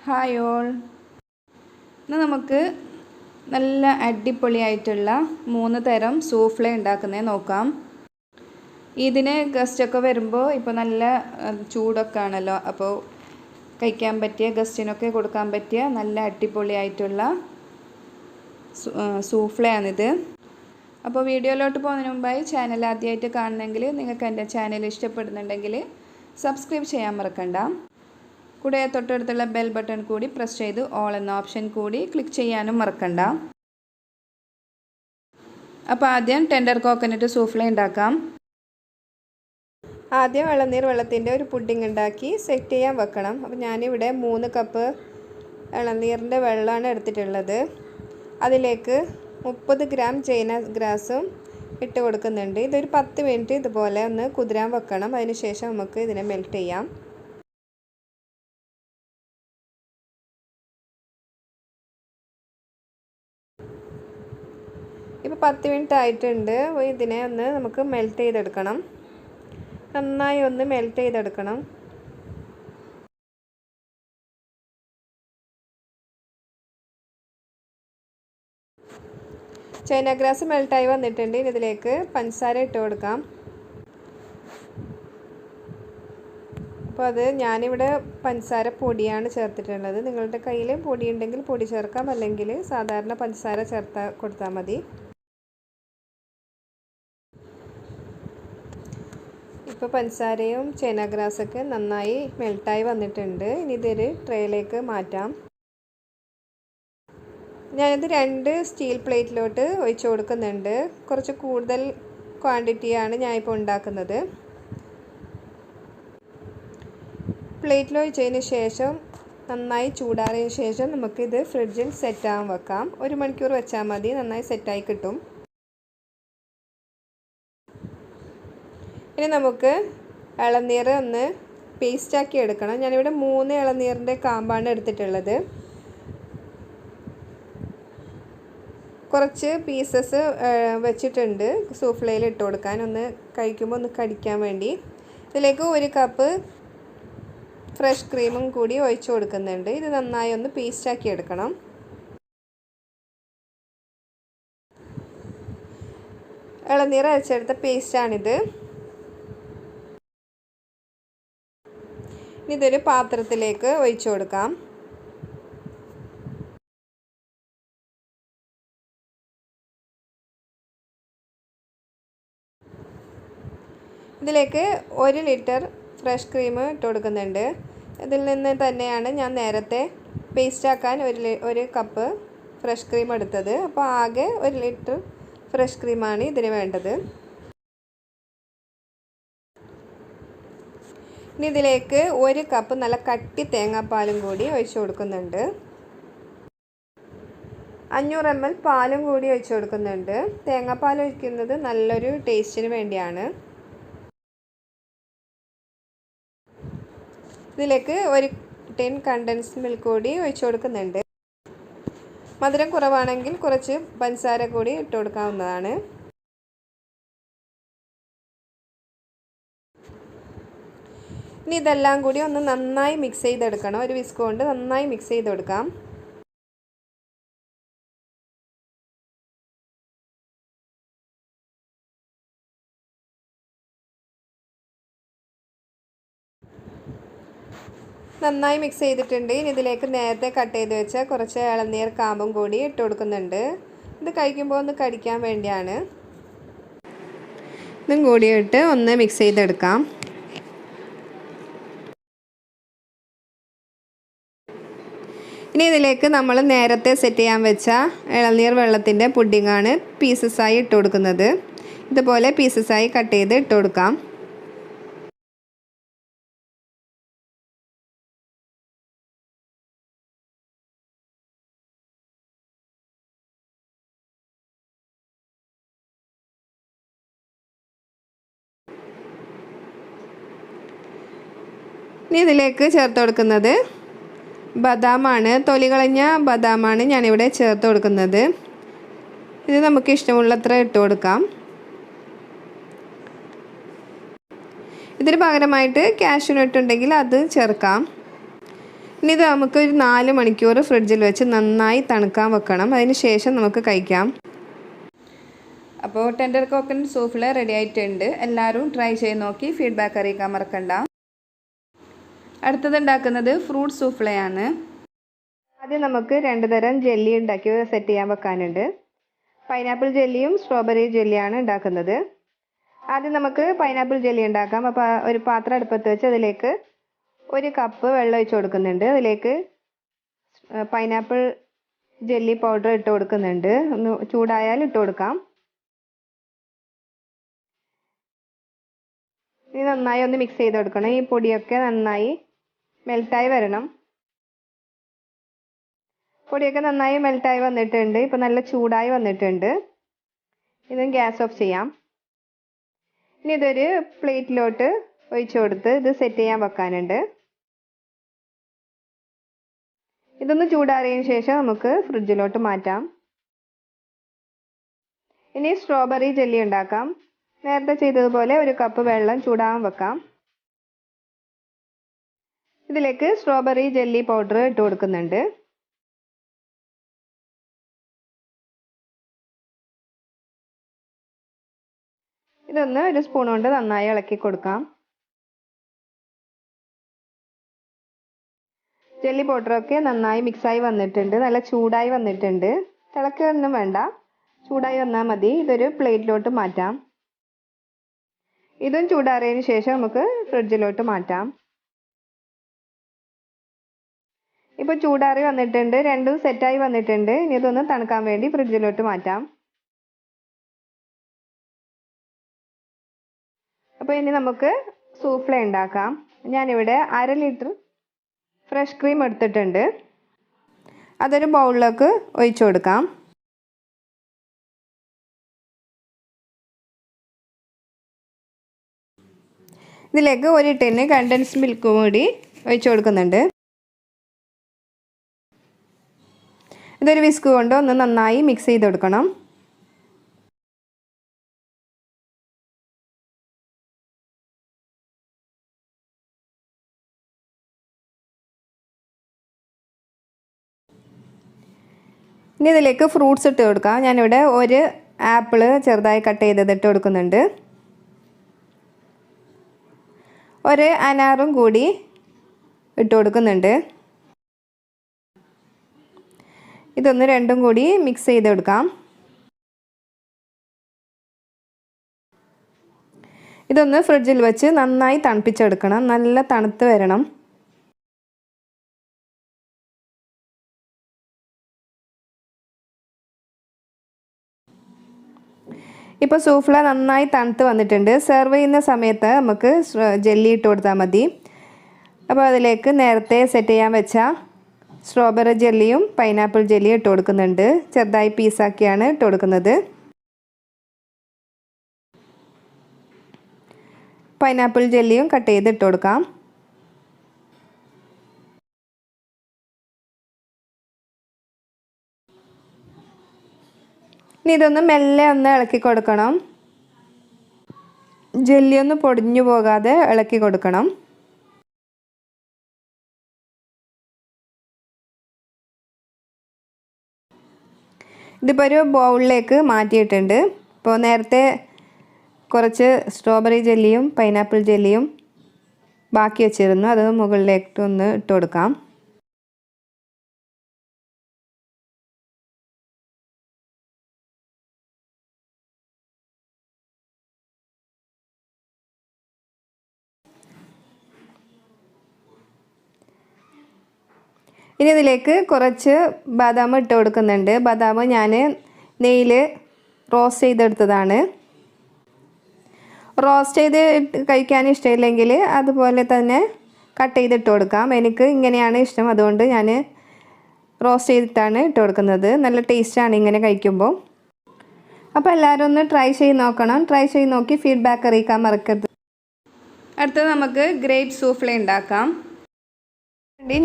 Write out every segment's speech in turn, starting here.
Hi all. ഇന്ന് നമുക്ക് നല്ല അടിപൊളിയായിട്ടുള്ള 3 തരം സൂഫ്ലേ ഉണ്ടാക്കുന്നത് നോക്കാം. ഇതിന് ഗസ്റ്റൊക്കെ വരുമ്പോൾ ഇപ്പോൾ നല്ല ചൂടൊക്കെ ആണല്ലോ, അപ്പോൾ കഴിക്കാൻ പറ്റിയ ഗസ്റ്റിനൊക്കെ കൊടുക്കാൻ പറ്റിയ നല്ല അടിപൊളിയായിട്ടുള്ള സൂഫ്ലേ ആണിത്. അപ്പോൾ വീഡിയോയിലോട്ട് പോകുന്നതിന് മുമ്പായി ചാനൽ ആദ്യമായിട്ട് കാണണമെങ്കിൽ നിങ്ങൾക്ക് എൻ്റെ ചാനൽ ഇഷ്ടപ്പെടുന്നുണ്ടെങ്കിൽ സബ്സ്ക്രൈബ് ചെയ്യാൻ മറക്കണ്ട. കൂടെ തൊട്ടടുത്തുള്ള ബെൽ ബട്ടൺ കൂടി പ്രസ് ചെയ്ത് ഓൾ എന്ന ഓപ്ഷൻ കൂടി ക്ലിക്ക് ചെയ്യാനും മറക്കണ്ട. അപ്പോൾ ആദ്യം ടെൻഡർ കോക്കനട്ട് സൂഫ്ലേ ഉണ്ടാക്കാം. ആദ്യം വെള്ളത്തിൻ്റെ ഒരു പുഡിംഗ് ഉണ്ടാക്കി സെറ്റ് ചെയ്യാൻ വെക്കണം. അപ്പോൾ ഞാനിവിടെ 3 കപ്പ് ഇളനീരിൻ്റെ വെള്ളമാണ് എടുത്തിട്ടുള്ളത്. അതിലേക്ക് 30 ഗ്രാം ചൈന ഗ്രാസും ഇട്ട് കൊടുക്കുന്നുണ്ട്. ഇതൊരു 10 മിനിറ്റ് ഇതുപോലെ ഒന്ന് കുതിരാൻ വെക്കണം. അതിനുശേഷം നമുക്ക് ഇതിനെ മെൽറ്റ് ചെയ്യാം. ഇപ്പോൾ 10 മിനിറ്റ് ആയിട്ടുണ്ട്. ഇതിനെ ഒന്ന് നമുക്ക് മെൽറ്റ് ചെയ്തെടുക്കണം. നന്നായി ഒന്ന് മെൽറ്റ് ചെയ്തെടുക്കണം. ചൈന ഗ്രാസ് മെൽറ്റായി വന്നിട്ടുണ്ട്. ഇതിലേക്ക് പഞ്ചസാര ഇട്ട് കൊടുക്കാം. അപ്പോൾ ഞാനിവിടെ പഞ്ചസാര പൊടിയാണ് ചേർത്തിട്ടുള്ളത്. നിങ്ങളുടെ കയ്യിൽ പൊടി ഉണ്ടെങ്കിൽ പൊടി ചേർക്കാം, അല്ലെങ്കിൽ സാധാരണ പഞ്ചസാര കൊടുത്താൽ മതി. ഇപ്പോൾ പഞ്ചസാരയും ചൈന ഗ്രാസൊക്കെ നന്നായി മെൽട്ടായി വന്നിട്ടുണ്ട്. ഇനി ഇതൊരു ട്രേയിലേക്ക് മാറ്റാം. ഞാനിത് 2 സ്റ്റീൽ പ്ലേറ്റിലോട്ട് ഒഴിച്ചു കൊടുക്കുന്നുണ്ട്. കുറച്ച് കൂടുതൽ ക്വാണ്ടിറ്റിയാണ് ഞാനിപ്പോൾ ഉണ്ടാക്കുന്നത്. പ്ലേറ്റിൽ ഒഴിച്ചതിന് ശേഷം നന്നായി ചൂടാറിയതിന് ശേഷം നമുക്കിത് ഫ്രിഡ്ജിൽ സെറ്റാകാൻ വെക്കാം. 1 മണിക്കൂർ വെച്ചാൽ മതി, നന്നായി സെറ്റായി കിട്ടും. ഇനി നമുക്ക് ഇളനീർ ഒന്ന് പേസ്റ്റാക്കി എടുക്കണം. ഞാനിവിടെ 3 ഇളനീരിൻ്റെ കാമ്പാണ് എടുത്തിട്ടുള്ളത്. കുറച്ച് പീസസ് വെച്ചിട്ടുണ്ട് സൂഫ്ലയിൽ ഇട്ട് കൊടുക്കാൻ, ഒന്ന് കഴിക്കുമ്പോൾ ഒന്ന് കടിക്കാൻ വേണ്ടി. ഇതിലേക്ക് 1 കപ്പ് ഫ്രഷ് ക്രീമും കൂടി ഒഴിച്ചു കൊടുക്കുന്നുണ്ട്. ഇത് നന്നായി ഒന്ന് പേസ്റ്റാക്കി എടുക്കണം. ഇളനീർ അരച്ചെടുത്ത പേസ്റ്റാണിത്. ഇതൊരു പാത്രത്തിലേക്ക് ഒഴിച്ചു കൊടുക്കാം. ഇതിലേക്ക് 1 ലിറ്റർ ഫ്രഷ് ക്രീം ഇട്ട് കൊടുക്കുന്നുണ്ട്. ഇതിൽ നിന്ന് തന്നെയാണ് ഞാൻ നേരത്തെ പേസ്റ്റാക്കാൻ 1 കപ്പ് ഫ്രഷ് ക്രീം എടുത്തത്. അപ്പോൾ ആകെ 1 ലിറ്റർ ഫ്രഷ് ക്രീമാണ് ഇതിന് വേണ്ടത്. ഇനി ഇതിലേക്ക് 1 കപ്പ് നല്ല കട്ടി തേങ്ങാപ്പാലും കൂടി ഒഴിച്ചു കൊടുക്കുന്നുണ്ട്. 500 ml പാലും കൂടി ഒഴിച്ചു കൊടുക്കുന്നുണ്ട്. തേങ്ങാപ്പാൽ ഒഴിക്കുന്നത് നല്ലൊരു ടേസ്റ്റിന് വേണ്ടിയാണ്. ഇതിലേക്ക് 1 ടിൻ കണ്ടൻസ്ഡ് മിൽക്ക് കൂടി ഒഴിച്ചു കൊടുക്കുന്നുണ്ട്. മധുരം കുറവാണെങ്കിൽ കുറച്ച് പഞ്ചസാര കൂടി ഇട്ട് കൊടുക്കാവുന്നതാണ്. ഇനി ഇതെല്ലാം കൂടി ഒന്ന് നന്നായി മിക്സ് ചെയ്തെടുക്കണം. ഒരു വിസ്ക് കൊണ്ട് നന്നായി മിക്സ് ചെയ്ത് കൊടുക്കാം. നന്നായി മിക്സ് ചെയ്തിട്ടുണ്ട്. ഇനി ഇതിലേക്ക് നേരത്തെ കട്ട് ചെയ്ത് വെച്ച കുറച്ച് ഇളനീർ കാമ്പും കൂടി ഇട്ട് കൊടുക്കുന്നുണ്ട്. ഇത് കഴിക്കുമ്പോൾ ഒന്ന് കടിക്കാൻ വേണ്ടിയാണ്. ഇതും കൂടി ഇട്ട് ഒന്ന് മിക്സ് ചെയ്തെടുക്കാം. ഇനി ഇതിലേക്ക് നമ്മൾ നേരത്തെ സെറ്റ് ചെയ്യാൻ വെച്ച ഇളനീർ വെള്ളത്തിൻ്റെ പുഡിങ്ങാണ് പീസസായി ഇട്ട് കൊടുക്കുന്നത്. ഇതുപോലെ പീസസായി കട്ട് ചെയ്ത് ഇട്ട് കൊടുക്കാം. ഇനി ഇതിലേക്ക് ചേർത്ത് കൊടുക്കുന്നത് ബദാമാണ്. തൊലി കളഞ്ഞ ബദാമാണ് ഞാനിവിടെ ചേർത്ത് കൊടുക്കുന്നത്. ഇത് നമുക്ക് ഇഷ്ടമുള്ളത്ര ഇട്ട് കൊടുക്കാം. ഇതിന് പകരമായിട്ട് കാഷ്യൂ നട്ട് ഉണ്ടെങ്കിൽ അത് ചേർക്കാം. ഇനി ഇത് നമുക്ക് ഒരു 4 മണിക്കൂർ ഫ്രിഡ്ജിൽ വെച്ച് നന്നായി തണുക്കാൻ വെക്കണം. അതിന് ശേഷം നമുക്ക് കഴിക്കാം. അപ്പോൾ ടെൻഡർ കോക്കനട്ട് സൂഫ്ലെ റെഡി ആയിട്ടുണ്ട്. എല്ലാവരും ട്രൈ ചെയ്ത് നോക്കി ഫീഡ്ബാക്ക് അറിയിക്കാൻ മറക്കണ്ട. അടുത്തത് ഉണ്ടാക്കുന്നത് ഫ്രൂട്ട് സൂഫ്ലെയാണ്. ആദ്യം നമുക്ക് 2 തരം ജെല്ലി ഉണ്ടാക്കി സെറ്റ് ചെയ്യാൻ വെക്കാനുണ്ട്. പൈനാപ്പിൾ ജെല്ലിയും സ്ട്രോബെറി ജെല്ലിയാണ് ഉണ്ടാക്കുന്നത്. ആദ്യം നമുക്ക് പൈനാപ്പിൾ ജെല്ലി ഉണ്ടാക്കാം. അപ്പോൾ ഒരു പാത്രം അടുപ്പത്ത് വെച്ച് അതിലേക്ക് 1 കപ്പ് വെള്ളം ഒഴിച്ച് കൊടുക്കുന്നുണ്ട്. അതിലേക്ക് പൈനാപ്പിൾ ജെല്ലി പൗഡർ ഇട്ട് കൊടുക്കുന്നുണ്ട്. ഒന്ന് ചൂടായാൽ ഇട്ട് കൊടുക്കാം. ഇനി നന്നായി ഒന്ന് മിക്സ് ചെയ്ത് കൊടുക്കണം. ഈ പൊടിയൊക്കെ നന്നായി മെൽറ്റായി വരണം. പൊടിയൊക്കെ നന്നായി മെൽറ്റായി വന്നിട്ടുണ്ട്. ഇപ്പോൾ നല്ല ചൂടായി വന്നിട്ടുണ്ട്. ഇത് ഗ്യാസ് ഓഫ് ചെയ്യാം. ഇനി ഇതൊരു പ്ലേറ്റിലോട്ട് ഒഴിച്ചു കൊടുത്ത് ഇത് സെറ്റ് ചെയ്യാൻ വെക്കാനുണ്ട്. ഇതൊന്ന് ചൂടാറിയതിന് ശേഷം നമുക്ക് ഫ്രിഡ്ജിലോട്ട് മാറ്റാം. ഇനി സ്ട്രോബെറി ജെല്ലി ഉണ്ടാക്കാം. നേരത്തെ ചെയ്തതുപോലെ 1 കപ്പ് വെള്ളം ചൂടാകാൻ വെക്കാം. ഇതിലേക്ക് സ്ട്രോബെറി ജെല്ലി പൗഡർ ഇട്ട് കൊടുക്കുന്നുണ്ട്. ഇതൊന്ന് 1 സ്പൂൺ കൊണ്ട് നന്നായി ഇളക്കി കൊടുക്കാം. ജെല്ലി പൗഡറൊക്കെ നന്നായി മിക്സായി വന്നിട്ടുണ്ട്. നല്ല ചൂടായി വന്നിട്ടുണ്ട്. തിളക്കൊന്നും വേണ്ട, ചൂടായി വന്നാൽ മതി. ഇതൊരു പ്ലേറ്റിലോട്ട് മാറ്റാം. ഇതും ചൂടാറിയതിന് ശേഷം നമുക്ക് ഫ്രിഡ്ജിലോട്ട് മാറ്റാം. ഇപ്പോൾ ചൂടാറി വന്നിട്ടുണ്ട്. രണ്ടും സെറ്റായി വന്നിട്ടുണ്ട്. ഇനി ഇതൊന്ന് തണുക്കാൻ വേണ്ടി ഫ്രിഡ്ജിലോട്ട് മാറ്റാം. അപ്പോൾ ഇനി നമുക്ക് സൂഫ്ലെ ഉണ്ടാക്കാം. ഞാനിവിടെ 1/2 ലിറ്റർ ഫ്രഷ് ക്രീം എടുത്തിട്ടുണ്ട്. അതൊരു ബൗളിലേക്ക് ഒഴിച്ചു കൊടുക്കാം. ഇതിലേക്ക് 1 ടിന്ന് കണ്ടൻസ്ഡ് മിൽക്ക് കൂടി ഒഴിച്ചു കൊടുക്കുന്നുണ്ട്. ഇതൊരു വിസ്ക് കൊണ്ട് ഒന്ന് നന്നായി മിക്സ് ചെയ്ത് കൊടുക്കണം. ഇനി ഇതിലേക്ക് ഫ്രൂട്ട്സ് ഇട്ട് കൊടുക്കാം. ഞാനിവിടെ 1 ആപ്പിൾ ചെറുതായി കട്ട് ചെയ്തത് ഇട്ട് കൊടുക്കുന്നുണ്ട്. 1 അനാറും കൂടി ഇട്ട് കൊടുക്കുന്നുണ്ട്. ഇതൊന്ന് രണ്ടും കൂടി മിക്സ് ചെയ്ത് കൊടുക്കാം. ഇതൊന്ന് ഫ്രിഡ്ജിൽ വെച്ച് നന്നായി തണുപ്പിച്ചെടുക്കണം. നല്ല തണുത്ത് വരണം. ഇപ്പോൾ സൂഫ്ലെ നന്നായി തണുത്ത് വന്നിട്ടുണ്ട്. സെർവ് ചെയ്യുന്ന സമയത്ത് നമുക്ക് ജെല്ലി ഇട്ട് കൊടുത്താൽ മതി. അപ്പോൾ അതിലേക്ക് നേരത്തെ സെറ്റ് ചെയ്യാൻ വെച്ച സ്ട്രോബെറി ജെല്ലിയും പൈനാപ്പിൾ ജെല്ലിയും ഇട്ട് കൊടുക്കുന്നുണ്ട്. ചെറുതായി പീസാക്കിയാണ് ഇട്ട് കൊടുക്കുന്നത്. പൈനാപ്പിൾ ജെല്ലിയും കട്ട് ചെയ്ത് ഇട്ട് കൊടുക്കാം. ഇനി ഇതൊന്ന് മെല്ലെ ഒന്ന് ഇളക്കി കൊടുക്കണം. ജെല്ലി ഒന്ന് പൊടിഞ്ഞു പോകാതെ ഇളക്കി കൊടുക്കണം. ഇതിപ്പോൾ ഒരു ബൗളിലേക്ക് മാറ്റിയിട്ടുണ്ട്. ഇപ്പോൾ നേരത്തെ കുറച്ച് സ്ട്രോബെറി ജെല്ലിയും പൈനാപ്പിൾ ജെല്ലിയും ബാക്കി വെച്ചിരുന്നു. അത് മുകളിലേക്ക് ഒന്ന് ഇട്ട് കൊടുക്കാം. ഇനി ഇതിലേക്ക് കുറച്ച് ബദാം ഇട്ട് കൊടുക്കുന്നുണ്ട്. ബദാം ഞാൻ നെയ്യിൽ റോസ്റ്റ് ചെയ്തെടുത്തതാണ്. റോസ്റ്റ് ചെയ്ത് കഴിക്കാൻ ഇഷ്ടമില്ലെങ്കിൽ അതുപോലെ തന്നെ കട്ട് ചെയ്തിട്ട് കൊടുക്കാം. എനിക്ക് ഇങ്ങനെയാണ് ഇഷ്ടം, അതുകൊണ്ട് ഞാൻ റോസ്റ്റ് ചെയ്തിട്ടാണ് ഇട്ട് കൊടുക്കുന്നത്. നല്ല ടേസ്റ്റാണ് ഇങ്ങനെ കഴിക്കുമ്പോൾ. അപ്പോൾ എല്ലാവരും ഒന്ന് ട്രൈ ചെയ്ത് നോക്കണം. ട്രൈ ചെയ്ത് നോക്കി ഫീഡ്ബാക്ക് അറിയിക്കാൻ മറക്കരുത്. അടുത്തത് നമുക്ക് ഗ്രേപ്പ് സൂഫ്ലെ ഉണ്ടാക്കാം.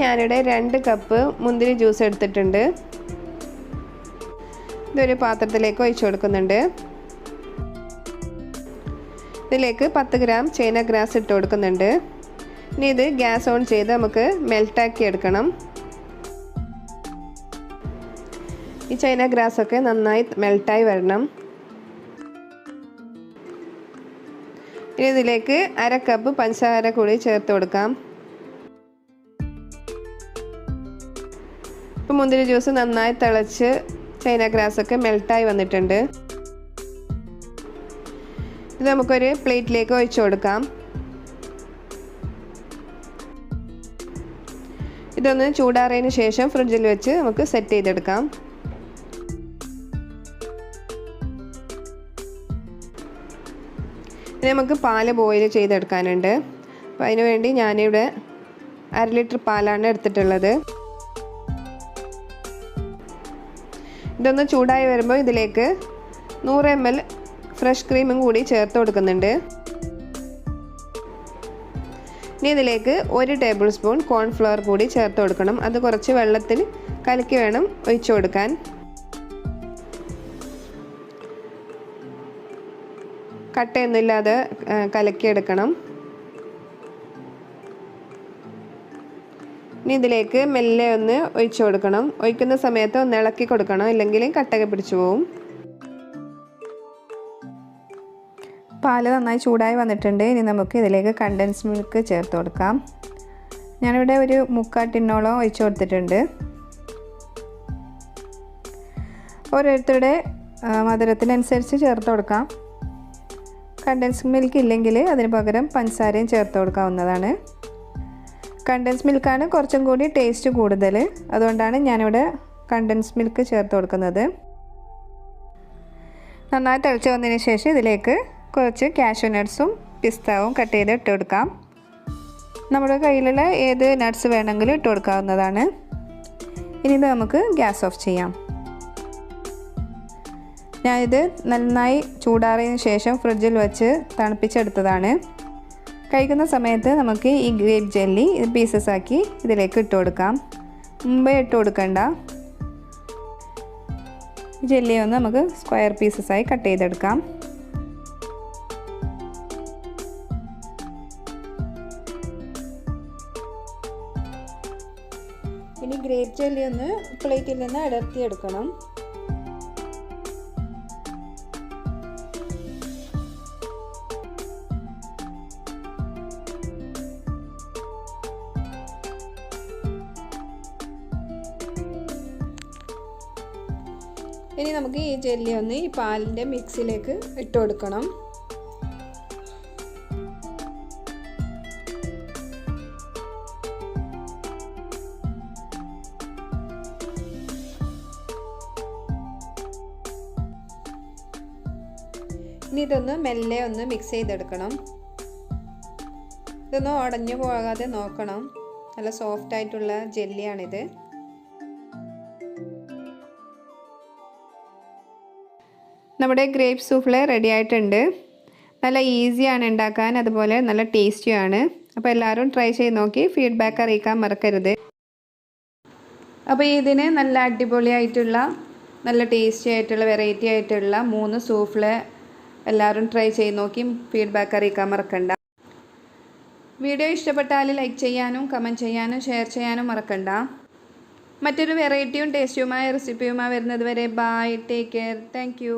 ഞാനിവിടെ 2 കപ്പ് മുന്തിരി ജ്യൂസ് എടുത്തിട്ടുണ്ട്. ഇതൊരു പാത്രത്തിലേക്ക് ഒഴിച്ചു കൊടുക്കുന്നുണ്ട്. ഇതിലേക്ക് 10 ഗ്രാം ചൈന ഗ്രാസ് ഇട്ട് കൊടുക്കുന്നുണ്ട്. ഇനി ഇത് ഗ്യാസ് ഓൺ ചെയ്ത് നമുക്ക് മെൽട്ടാക്കി എടുക്കണം. ഈ ചൈന ഗ്രാസൊക്കെ നന്നായി മെൽട്ടായി വരണം. ഇനി ഇതിലേക്ക് 1/2 കപ്പ് പഞ്ചസാര കൂടി ചേർത്ത് കൊടുക്കാം. ഇപ്പോൾ മുന്തിരി ജ്യൂസ് നന്നായി തിളച്ച് ചൈന ഗ്രാസൊക്കെ മെൽട്ടായി വന്നിട്ടുണ്ട്. ഇത് നമുക്കൊരു പ്ലേറ്റിലേക്ക് ഒഴിച്ചു കൊടുക്കാം. ഇതൊന്ന് ചൂടാറിയതിന് ശേഷം ഫ്രിഡ്ജിൽ വെച്ച് നമുക്ക് സെറ്റ് ചെയ്തെടുക്കാം. ഇനി നമുക്ക് പാല് ബോയിൽ ചെയ്തെടുക്കാനുണ്ട്. അപ്പോൾ അതിന് വേണ്ടി ഞാനിവിടെ 1/2 ലിറ്റർ പാലാണ് എടുത്തിട്ടുള്ളത്. ഇതൊന്ന് ചൂടായി വരുമ്പോൾ ഇതിലേക്ക് 100 ml ഫ്രഷ് ക്രീമും കൂടി ചേർത്ത് കൊടുക്കുന്നുണ്ട്. ഇനി ഇതിലേക്ക് 1 ടേബിൾ സ്പൂൺ കോൺഫ്ലവർ കൂടി ചേർത്ത് കൊടുക്കണം. അത് കുറച്ച് വെള്ളത്തിൽ കലക്കി വേണം ഒഴിച്ചു കൊടുക്കാൻ. കട്ടയൊന്നുമില്ലാതെ കലക്കിയെടുക്കണം. ഇനി ഇതിലേക്ക് മെല്ലെ ഒന്ന് ഒഴിച്ചു കൊടുക്കണം. ഒഴിക്കുന്ന സമയത്ത് ഒന്ന് ഇളക്കി കൊടുക്കണം, ഇല്ലെങ്കിൽ കട്ടയൊക്കെ പിടിച്ചു പോവും. പാല് നന്നായി ചൂടായി വന്നിട്ടുണ്ട്. ഇനി നമുക്ക് ഇതിലേക്ക് കണ്ടൻസ് മിൽക്ക് ചേർത്ത് കൊടുക്കാം. ഞാനിവിടെ ഒരു 3/4 ടിന്നോളം ഒഴിച്ചു കൊടുത്തിട്ടുണ്ട്. ഓരോരുത്തരുടെ മധുരത്തിനനുസരിച്ച് ചേർത്ത് കൊടുക്കാം. കണ്ടൻസ് മിൽക്ക് ഇല്ലെങ്കിൽ അതിന് പകരം പഞ്ചസാരയും ചേർത്ത് കൊടുക്കാവുന്നതാണ്. കണ്ടൻസ് മിൽക്കാണ് കുറച്ചും കൂടി ടേസ്റ്റ് കൂടുതൽ, അതുകൊണ്ടാണ് ഞാനിവിടെ കണ്ടൻസ് മിൽക്ക് ചേർത്ത് കൊടുക്കുന്നത്. നന്നായി തിളച്ച് വന്നതിന് ശേഷം ഇതിലേക്ക് കുറച്ച് കാഷ്യൂ നട്ട്സും പിസ്താവും കട്ട് ചെയ്ത് ഇട്ട് കൊടുക്കാം. നമ്മുടെ കയ്യിലുള്ള ഏത് നട്ട്സ് വേണമെങ്കിലും ഇട്ട് കൊടുക്കാവുന്നതാണ്. ഇനി ഇത് നമുക്ക് ഗ്യാസ് ഓഫ് ചെയ്യാം. ഞാനിത് നന്നായി ചൂടാറിയതിന് ശേഷം ഫ്രിഡ്ജിൽ വെച്ച് തണുപ്പിച്ചെടുത്തതാണ്. കഴിക്കുന്ന സമയത്ത് നമുക്ക് ഈ ഗ്രേപ്പ് ജെല്ലി പീസസ് ആക്കി ഇതിലേക്ക് ഇട്ട് കൊടുക്കാം. മുമ്പേ ഇട്ട് കൊടുക്കണ്ട. ജെല്ലി ഒന്ന് നമുക്ക് സ്ക്വയർ പീസസായി കട്ട് ചെയ്തെടുക്കാം. ഇനി ഗ്രേപ്പ് ജെല്ലി ഒന്ന് പ്ലേറ്റിൽ നിന്ന് അടർത്തിയെടുക്കണം. ഇനി നമുക്ക് ഈ ജെല്ലി ഒന്ന് ഈ പാലിൻ്റെ മിക്സിലേക്ക് ഇട്ട് കൊടുക്കണം. ഇനി ഇതൊന്ന് മെല്ലെ ഒന്ന് മിക്സ് ചെയ്തെടുക്കണം. ഇതൊന്നും ഉടഞ്ഞു പോകാതെ നോക്കണം. നല്ല സോഫ്റ്റ് ആയിട്ടുള്ള ജെല്ലിയാണിത്. നമ്മുടെ ഗ്രേപ്പ് സൂഫ്ലെ റെഡി ആയിട്ടുണ്ട്. നല്ല ഈസിയാണ് ഉണ്ടാക്കാൻ, അതുപോലെ നല്ല ടേസ്റ്റിയാണ്. അപ്പോൾ എല്ലാവരും ട്രൈ ചെയ്ത് നോക്കി ഫീഡ്ബാക്ക് അറിയിക്കാൻ മറക്കരുത്. അപ്പോൾ ഇതിന് നല്ല അടിപൊളിയായിട്ടുള്ള നല്ല ടേസ്റ്റി ആയിട്ടുള്ള വെറൈറ്റി ആയിട്ടുള്ള 3 സൂഫ്ലെ എല്ലാവരും ട്രൈ ചെയ്ത് നോക്കി ഫീഡ്ബാക്ക് അറിയിക്കാൻ മറക്കണ്ട. വീഡിയോ ഇഷ്ടപ്പെട്ടാൽ ലൈക്ക് ചെയ്യാനും കമൻറ്റ് ചെയ്യാനും ഷെയർ ചെയ്യാനും മറക്കണ്ട. മറ്റൊരു വെറൈറ്റിയും ടേസ്റ്റിയുമായ റെസിപ്പിയുമായി വരുന്നത് വരെ bye, take care, thank U.